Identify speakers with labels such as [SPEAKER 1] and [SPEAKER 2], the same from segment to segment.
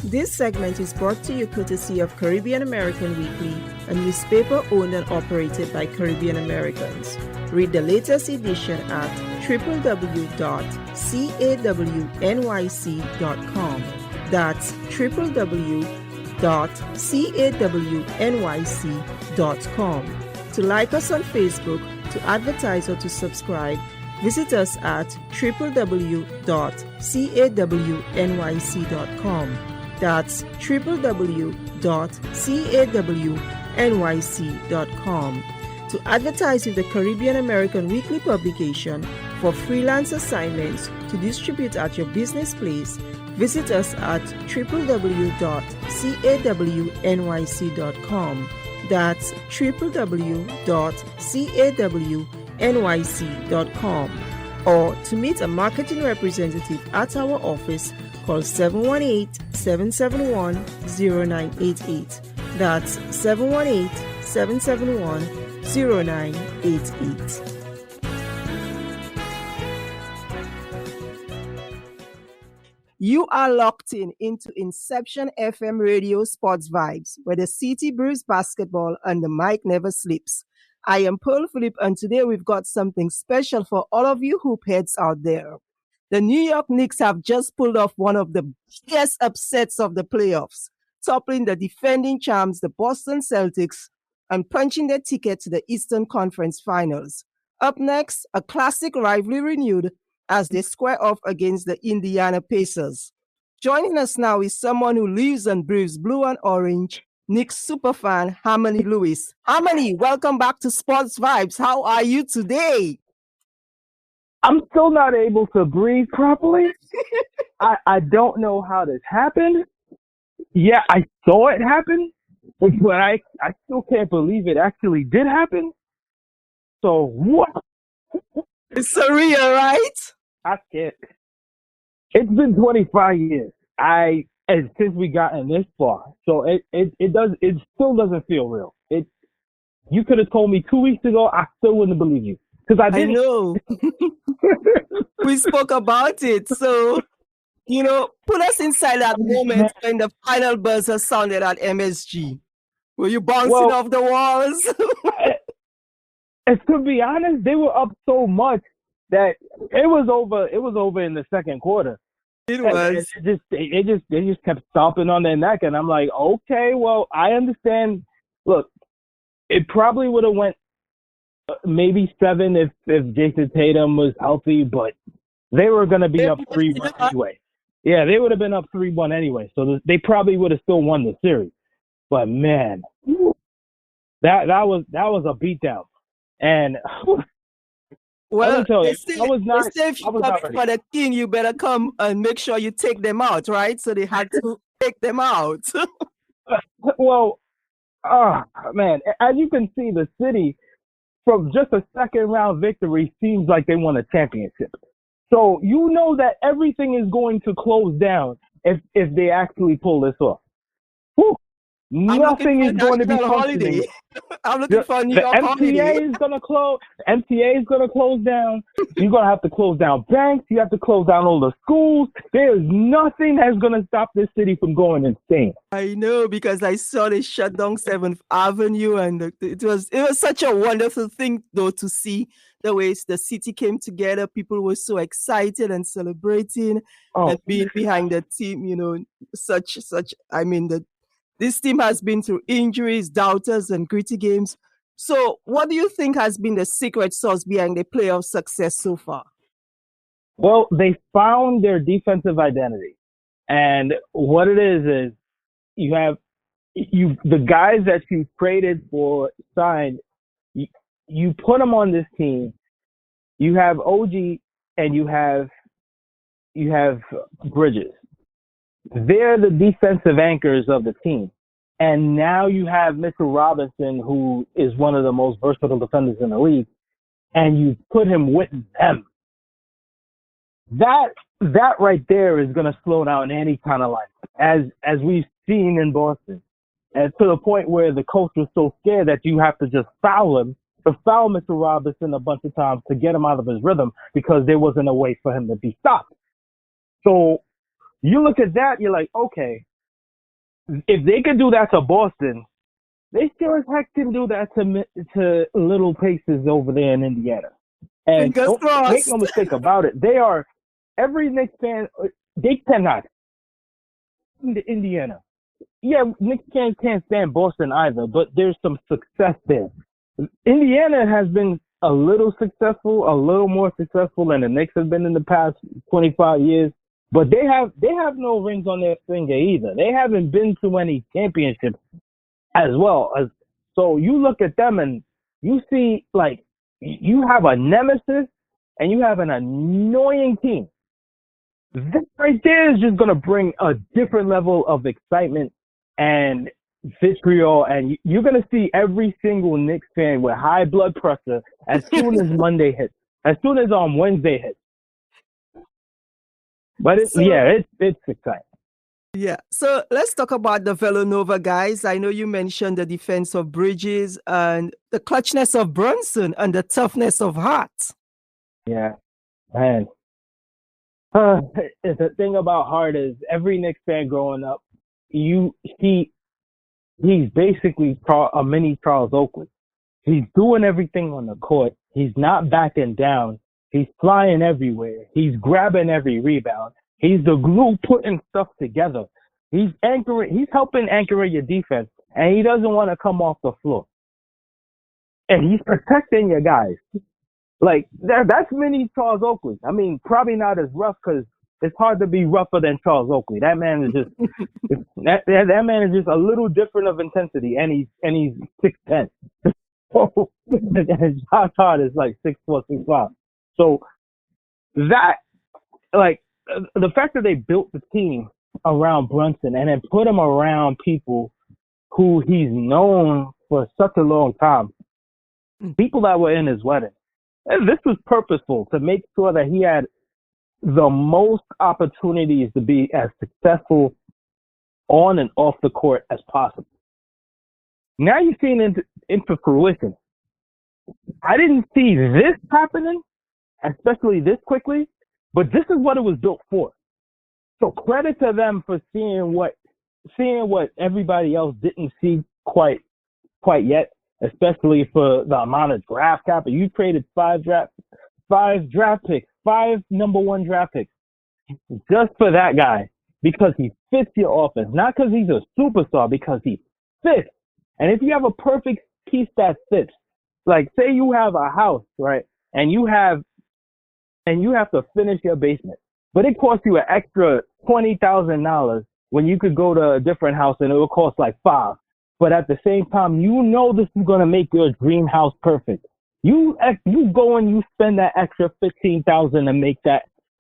[SPEAKER 1] This segment is brought to you courtesy of Caribbean American Weekly, a newspaper owned and operated by Caribbean Americans. Read the latest edition at www.cawnyc.com. That's www.cawnyc.com. To like us on Facebook, to advertise or to subscribe, visit us at www.cawnyc.com. That's www.cawnyc.com. To advertise with the Caribbean American Weekly publication for freelance assignments to distribute at your business place, visit us at www.cawnyc.com. That's www.cawnyc.com. Or to meet a marketing representative at our office, call 718-771-0988. That's 718-771-0988. You are locked into Inception FM Radio Sports Vibes, where the city brews basketball and the mic never sleeps. I am Pearl Phillip, and today we've got something special for all of you hoop heads out there. The New York Knicks have just pulled off one of the biggest upsets of the playoffs, toppling the defending champs, the Boston Celtics, and punching their ticket to the Eastern Conference Finals. Up next, a classic rivalry renewed as they square off against the Indiana Pacers. Joining us now is someone who lives and breathes blue and orange, Knicks superfan Harmonie Lewis. Harmonie, welcome back to Sports Vibes. How are you today?
[SPEAKER 2] I'm still not able to breathe properly. I don't know how this happened. Yeah, I saw it happen, but I still can't believe it actually did happen. So what?
[SPEAKER 1] It's surreal, right?
[SPEAKER 2] I can't. It's been 25 years. Since we gotten this far. So it still doesn't feel real. You could have told me 2 weeks ago, I still wouldn't believe you. Because I didn't.
[SPEAKER 1] know. We spoke about it. So, put us inside that moment when the final buzzer sounded at MSG. Were you bouncing off the walls?
[SPEAKER 2] And to be honest, they were up so much that it was over. It was over in the second quarter.
[SPEAKER 1] It was.
[SPEAKER 2] They just kept stomping on their neck, and I'm like, okay, well, I understand. Look, it probably would have went maybe 7 if Jason Tatum was healthy, but they were going to be up 3-1 anyway. Yeah, they would have been up 3-1 anyway, so they probably would have still won the series. But man, that was a beatdown, and
[SPEAKER 1] well,
[SPEAKER 2] let me tell you,
[SPEAKER 1] if you're coming for the king, you better come and make sure you take them out, right? So they had to take them out.
[SPEAKER 2] Well, man, as you can see, the city, from just a second round victory, seems like they won a championship. So you know that everything is going to close down if they actually pull this off. Whew. Nothing is going to be functioning.
[SPEAKER 1] I'm looking for a New York holiday.
[SPEAKER 2] The MTA is going to close. MTA is going to close down. You're going to have to close down banks. You have to close down all the schools. There's nothing that's going to stop this city from going insane.
[SPEAKER 1] I know, because I saw they shut down 7th Avenue, and it was such a wonderful thing, though, to see the way the city came together. People were so excited and celebrating and being behind the team. This team has been through injuries, doubters, and gritty games. So what do you think has been the secret sauce behind the playoff success so far?
[SPEAKER 2] Well, they found their defensive identity. And what it is you have the guys that you traded for, signed, you put them on this team. You have OG and you have Bridges. They're the defensive anchors of the team. And now you have Mitchell Robinson, who is one of the most versatile defenders in the league, and you put him with them. That right there is going to slow down any kind of line, as we've seen in Boston. And to the point where the coach was so scared that you have to just foul him, to foul Mitchell Robinson a bunch of times to get him out of his rhythm, because there wasn't a way for him to be stopped. So you look at that, you're like, okay, if they could do that to Boston, they sure as heck can do that to little places over there in Indiana. And
[SPEAKER 1] Fingers
[SPEAKER 2] don't make
[SPEAKER 1] crossed.
[SPEAKER 2] no mistake about it. Every Knicks fan, they cannot into Indiana. Yeah, Knicks can't stand Boston either, but there's some success there. Indiana has been a little more successful than the Knicks have been in the past 25 years. But they have no rings on their finger either. They haven't been to any championships as well. So you look at them and you see, like, you have a nemesis and you have an annoying team. This right there is just going to bring a different level of excitement and vitriol, and you're going to see every single Knicks fan with high blood pressure as soon as Monday hits, as soon as Wednesday hits. But it's exciting.
[SPEAKER 1] Yeah. So let's talk about the Villanova guys. I know you mentioned the defense of Bridges and the clutchness of Brunson and the toughness of Hart.
[SPEAKER 2] Yeah, man. The thing about Hart is every Knicks fan growing up, he's basically a mini Charles Oakley. He's doing everything on the court. He's not backing down. He's flying everywhere. He's grabbing every rebound. He's the glue putting stuff together. He's helping anchor your defense, and he doesn't want to come off the floor. And he's protecting your guys. Like, that's mini Charles Oakley. I mean, probably not as rough because it's hard to be rougher than Charles Oakley. That man is just that man is just a little different of intensity, and he's 6'10". And Josh Hart is like 6'4", 6'5". So that, like, the fact that they built the team around Brunson and then put him around people who he's known for such a long time, people that were in his wedding. And this was purposeful to make sure that he had the most opportunities to be as successful on and off the court as possible. Now you've seen it into fruition. I didn't see this happening, especially this quickly, but this is what it was built for. So credit to them for seeing what everybody else didn't see quite yet, especially for the amount of draft capital. You traded five draft picks, 5 number 1 draft picks, just for that guy, because he fits your offense. Not because he's a superstar, because he fits. And if you have a perfect piece that fits, like say you have a house, right, and you have to finish your basement, but it costs you an extra $20,000 when you could go to a different house and it would cost like $5,000. But at the same time, you know this is going to make your dream house perfect. You go and you spend that extra $15,000 to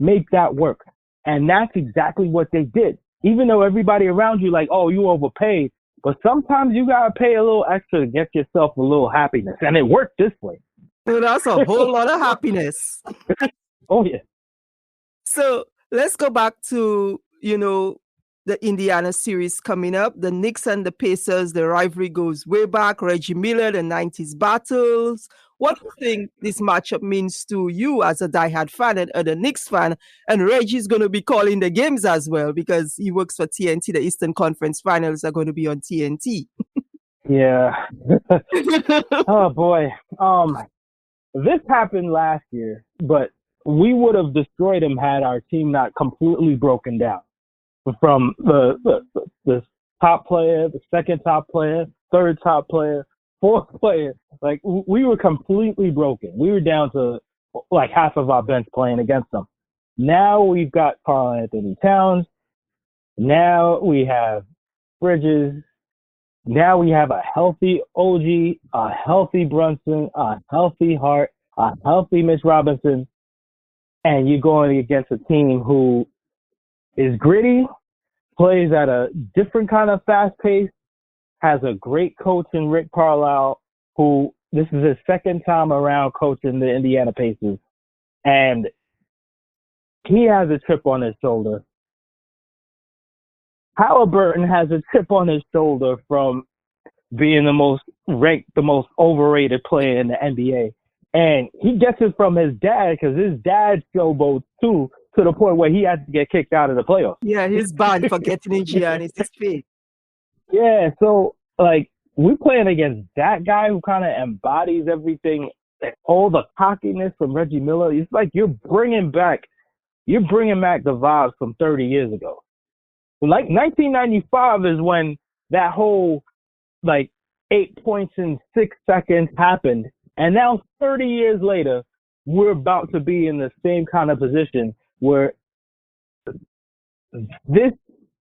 [SPEAKER 2] make that work. And that's exactly what they did. Even though everybody around you like, oh, you overpaid. But sometimes you got to pay a little extra to get yourself a little happiness. And it worked this way.
[SPEAKER 1] So that's a whole lot of happiness.
[SPEAKER 2] Oh, yeah.
[SPEAKER 1] So let's go back to, the Indiana series coming up. The Knicks and the Pacers, the rivalry goes way back. Reggie Miller, the 90s battles. What do you think this matchup means to you as a diehard fan and a Knicks fan? And Reggie's going to be calling the games as well because he works for TNT. The Eastern Conference Finals are going to be on TNT.
[SPEAKER 2] Yeah. Oh, boy. This happened last year, but we would have destroyed him had our team not completely broken down. From the top player, the second top player, third top player, fourth player. Like, we were completely broken. We were down to like half of our bench playing against them. Now we've got Karl Anthony Towns. Now we have Bridges. Now we have a healthy OG, a healthy Brunson, a healthy Hart, a healthy Mitch Robinson. And you're going against a team who is gritty, plays at a different kind of fast pace, has a great coach in Rick Carlisle, who this is his second time around coaching the Indiana Pacers. And he has a chip on his shoulder. Halliburton has a chip on his shoulder from being the most ranked, the most overrated player in the NBA. And he gets it from his dad because his dad showboats too, to the point where he had to get kicked out of the playoffs.
[SPEAKER 1] Yeah, he's banned for getting in Giannis' face.
[SPEAKER 2] Yeah, so like we're playing against that guy who kind of embodies everything, all the cockiness from Reggie Miller. It's like you're bringing back the vibes from 30 years ago. Like 1995 is when that whole like 8 points in 6 seconds happened, and now 30 years later, we're about to be in the same kind of position where this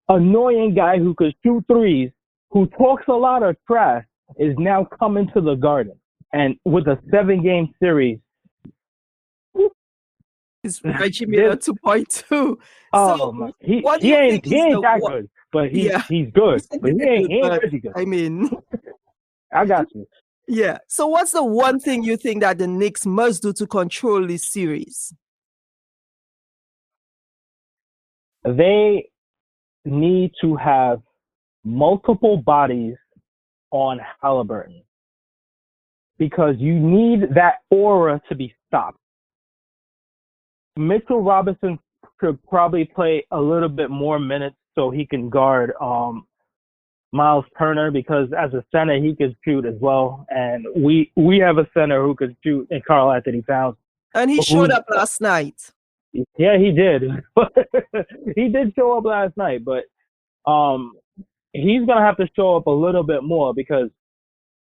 [SPEAKER 2] annoying guy who could shoot threes, who talks a lot of trash, is now coming to the Garden. And with a 7-game series,
[SPEAKER 1] It's Reggie Miller 2.2.
[SPEAKER 2] oh
[SPEAKER 1] So,
[SPEAKER 2] my,
[SPEAKER 1] what do
[SPEAKER 2] he
[SPEAKER 1] you
[SPEAKER 2] ain't
[SPEAKER 1] think is the
[SPEAKER 2] that
[SPEAKER 1] what?
[SPEAKER 2] good, but
[SPEAKER 1] Yeah,
[SPEAKER 2] he's good,
[SPEAKER 1] he's a
[SPEAKER 2] but
[SPEAKER 1] little good,
[SPEAKER 2] he ain't
[SPEAKER 1] but
[SPEAKER 2] Reggie good.
[SPEAKER 1] I mean,
[SPEAKER 2] I got you.
[SPEAKER 1] yeah. So, what's the one thing you think that the Knicks must do to control this series?
[SPEAKER 2] They need to have multiple bodies on Halliburton because you need that aura to be stopped. Mitchell Robinson could probably play a little bit more minutes so he can guard Miles Turner, because as a center he could shoot as well, and we have a center who could shoot in Karl Anthony Towns.
[SPEAKER 1] And he showed up last night.
[SPEAKER 2] Yeah, he did. He did show up last night, but he's gonna have to show up a little bit more because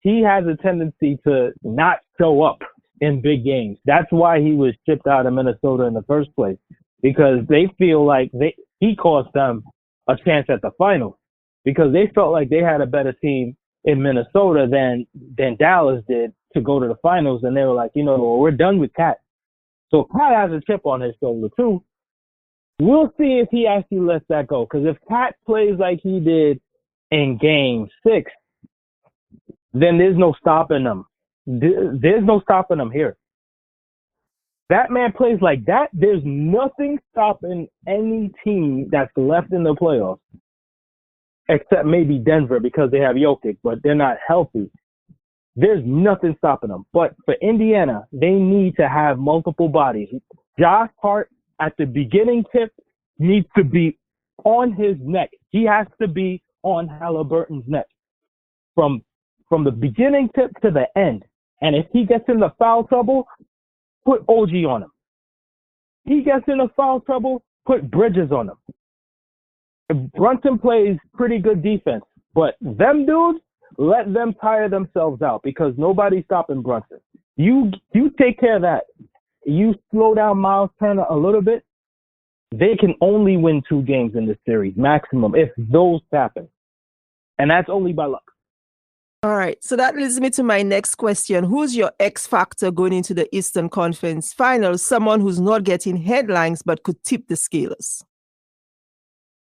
[SPEAKER 2] he has a tendency to not show up in big games. That's why he was shipped out of Minnesota in the first place, because they feel like he cost them a chance at the finals because they felt like they had a better team in Minnesota than Dallas did to go to the finals, and they were like, well, we're done with Cat. So Cat has a chip on his shoulder too. We'll see if he actually lets that go, because if Cat plays like he did in Game 6, then there's no stopping them. There's no stopping them here. That man plays like that. There's nothing stopping any team that's left in the playoffs, except maybe Denver because they have Jokic, but they're not healthy. There's nothing stopping them. But for Indiana, they need to have multiple bodies. Josh Hart at the beginning tip needs to be on his neck. He has to be on Halliburton's neck from the beginning tip to the end. And if he gets into foul trouble, put OG on him. He gets into foul trouble, put Bridges on him. Brunson plays pretty good defense, but them dudes, let them tire themselves out because nobody's stopping Brunson. You take care of that. You slow down Miles Turner a little bit, they can only win 2 games in this series, maximum, if those happen. And that's only by luck.
[SPEAKER 1] All right. So that leads me to my next question. Who's your X factor going into the Eastern Conference Finals? Someone who's not getting headlines but could tip the scales.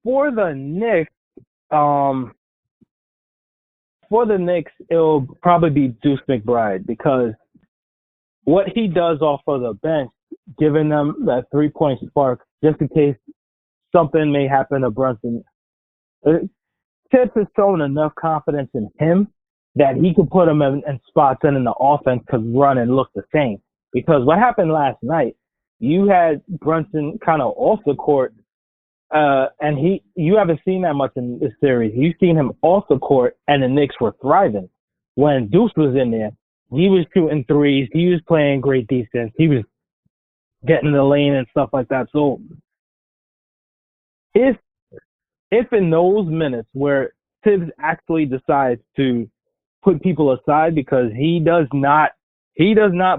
[SPEAKER 2] For the Knicks, it'll probably be Deuce McBride, because what he does off of the bench, giving them that 3-point spark, just in case something may happen to Brunson. Tips has shown enough confidence in him that he could put him in spots and in the offense could run and look the same. Because what happened last night, you had Brunson kind of off the court, and you haven't seen that much in this series. You've seen him off the court, and the Knicks were thriving. When Deuce was in there, he was shooting threes. He was playing great defense. He was getting in the lane and stuff like that. So if in those minutes where Tibbs actually decides to put people aside because he does not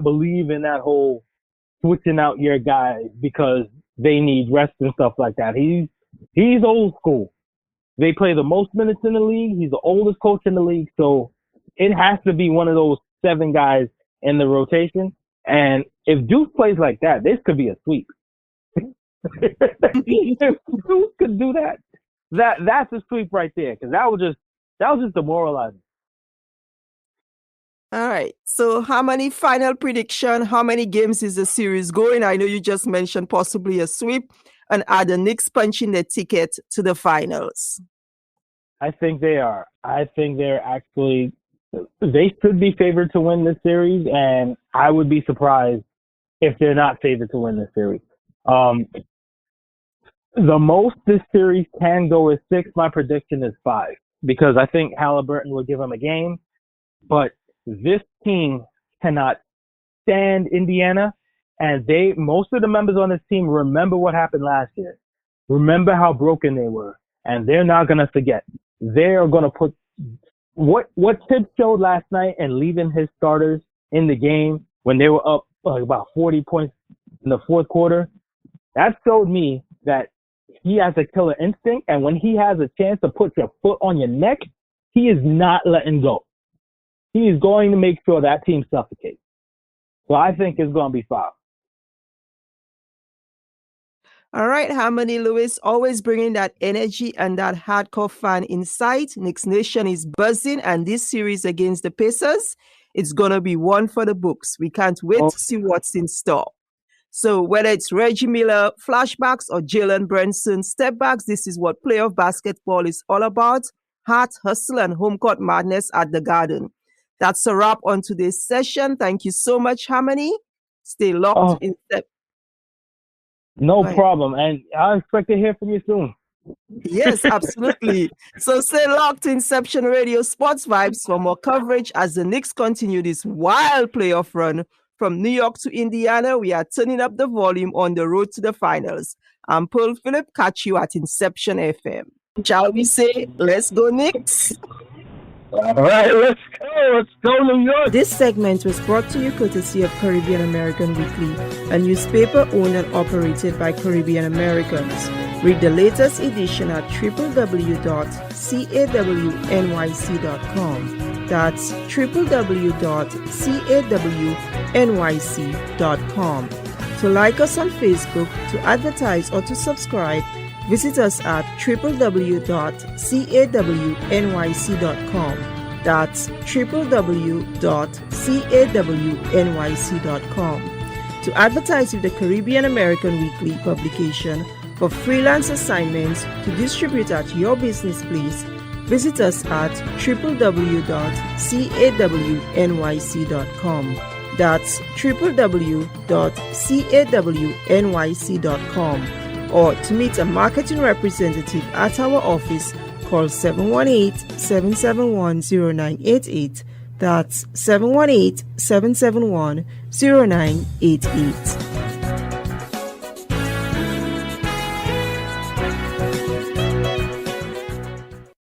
[SPEAKER 2] believe in that whole switching out your guys because they need rest and stuff like that. He's old school. They play the most minutes in the league. He's the oldest coach in the league. So it has to be one of those 7 guys in the rotation. And if Deuce plays like that, this could be a sweep. If Deuce could do that, that's a sweep right there, because that was just demoralizing.
[SPEAKER 1] All right. So how many final prediction? How many games is the series going? I know you just mentioned possibly a sweep. And are the Knicks punching their ticket to the finals?
[SPEAKER 2] I think they are. I think they should be favored to win this series, and I would be surprised if they're not favored to win this series. The most this series can go is 6. My prediction is 5. because I think Halliburton will give him a game. But this team cannot stand Indiana, and most of the members on this team remember what happened last year. Remember how broken they were, and they're not going to forget. They are going to put what Tibbs showed last night and leaving his starters in the game when they were up about 40 points in the fourth quarter. That showed me that he has a killer instinct, and when he has a chance to put your foot on your neck, he is not letting go. He is going to make sure that team suffocates. So I think it's going to be foul.
[SPEAKER 1] All right, Harmonie Lewis, always bringing that energy and that hardcore fan insight. Knicks Nation is buzzing, and this series against the Pacers, it's going to be one for the books. We can't wait to see what's in store. So whether it's Reggie Miller flashbacks or Jalen Brunson step backs, this is what playoff basketball is all about. Heart, hustle, and home court madness at the Garden. That's a wrap on today's session. Thank you so much, Harmonie. Stay locked in step.
[SPEAKER 2] No problem. And I expect to hear from you soon.
[SPEAKER 1] Yes, absolutely. So stay locked to Inception Radio Sports Vibes for more coverage as the Knicks continue this wild playoff run. From New York to Indiana, we are turning up the volume on the road to the finals. I'm Pearl Phillip. Catch you at Inception FM. Shall we say, let's go Knicks?
[SPEAKER 2] All right, let's go. Let's go, New York.
[SPEAKER 1] This segment was brought to you courtesy of Caribbean American Weekly, a newspaper owned and operated by Caribbean Americans. Read the latest edition at www.cawnyc.com. That's www.cawnyc.com. To like us on Facebook, to advertise, or to subscribe, visit us at www.cawnyc.com. That's www.cawnyc.com. To advertise with the Caribbean American Weekly publication for freelance assignments to distribute at your business place, visit us at www.cawnyc.com. That's www.cawnyc.com. Or to meet a marketing representative at our office, call 718-771-0988. That's 718-771-0988.